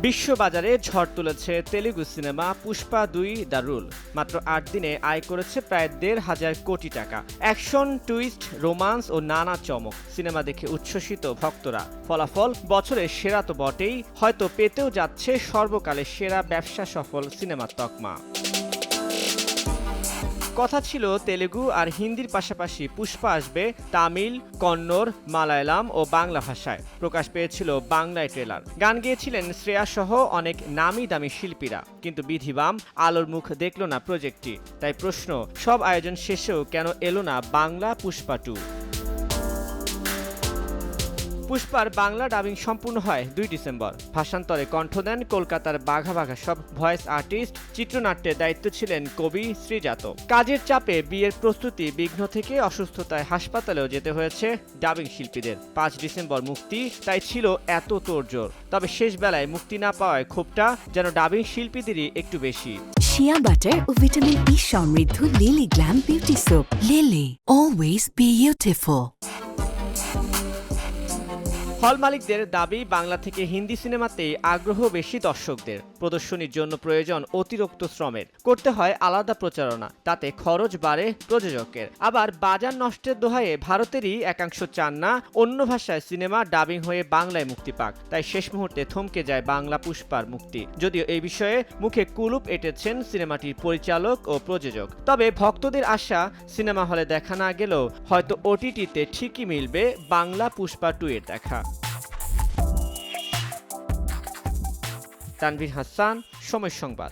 বিশ্ববাজারে ঝড় তুলেছে Telugu cinema Pushpa ২ the rule. মাত্র ৮ দিনে আয় করেছে প্রায় ১,৫০০ কোটি টাকা। অ্যাকশন, টুইস্ট, রোমান্স ও নানা চমক। সিনেমা দেখে উচ্ছ্বসিত ভক্তরা। ফলাফল বছরের সেরা তো বটেই, হয়তো পেতেও যাচ্ছে সর্বকালের সেরা ব্যবসা সফল সিনেমার তকমা। কথা ছিল তেলুগু আর হিন্দির পাশাপাশি পুষ্পা আসবে তামিল, কন্নড়, মালায়ালাম ও বাংলা ভাষায়। প্রকাশ পেয়েছিল বাংলায় ট্রেলার। গান গেয়েছিলেন শ্রেয়া সহ অনেক নামি দামি শিল্পীরা। কিন্তু বিধিবাম আলোর মুখ দেখল না প্রজেক্টটি। তাই প্রশ্ন, সব আয়োজন শেষেও কেন এলো না বাংলা পুষ্পা 2? পুষ্পার বাংলা ডাবিং সম্পূর্ণ হয় ২ ডিসেম্বর। ভাষান্তরে কণ্ঠ দেন কলকাতার বাঘা বাঘা সব ভয়েস আর্টিস্ট। চিত্রনাট্যের দায়িত্ব ছিলেন কবি শ্রীজাত। কাজের চাপে বিয়ের প্রস্তুতি বিঘ্ন থেকে অসুস্থতায় হাসপাতালেও যেতে হয়েছে ডাবিং শিল্পীদের। ৫ ডিসেম্বর মুক্তি, তাই ছিল এত তোড়জোড়। তবে শেষ বেলায় মুক্তি না পাওয়ায় ক্ষোভটা যেন ডাবিং শিল্পীদেরই একটু বেশি। শিয়া বাটার ও ভিটামিন ই সমৃদ্ধ lily glam beauty soap. Lily, always beautiful. হল মালিকদের দাবি, বাংলা থেকে হিন্দি সিনেমাতেই আগ্রহ বেশি দর্শকদের। প্রদর্শনীর জন্য প্রয়োজন অতিরিক্ত শ্রমের, করতে হয় আলাদা প্রচারণা, তাতে খরচ বাড়ে প্রযোজকের। আবার বাজার নষ্টের দোহায়ে ভারতেরই একাংশ চান না অন্য ভাষায় সিনেমা ডাবিং হয়ে বাংলায় মুক্তি পাক। তাই শেষ মুহূর্তে থমকে যায় বাংলা পুষ্পার মুক্তি। যদিও এই বিষয়ে মুখে কুলুপ এঁটেছেন সিনেমাটির পরিচালক ও প্রযোজক। তবে ভক্তদের আশা, সিনেমা হলে দেখা না গেলেও হয়তো ওটিটিতে ঠিকই মিলবে বাংলা পুষ্পা 2 এর দেখা। তানভীর হাসান, সময় সংবাদ।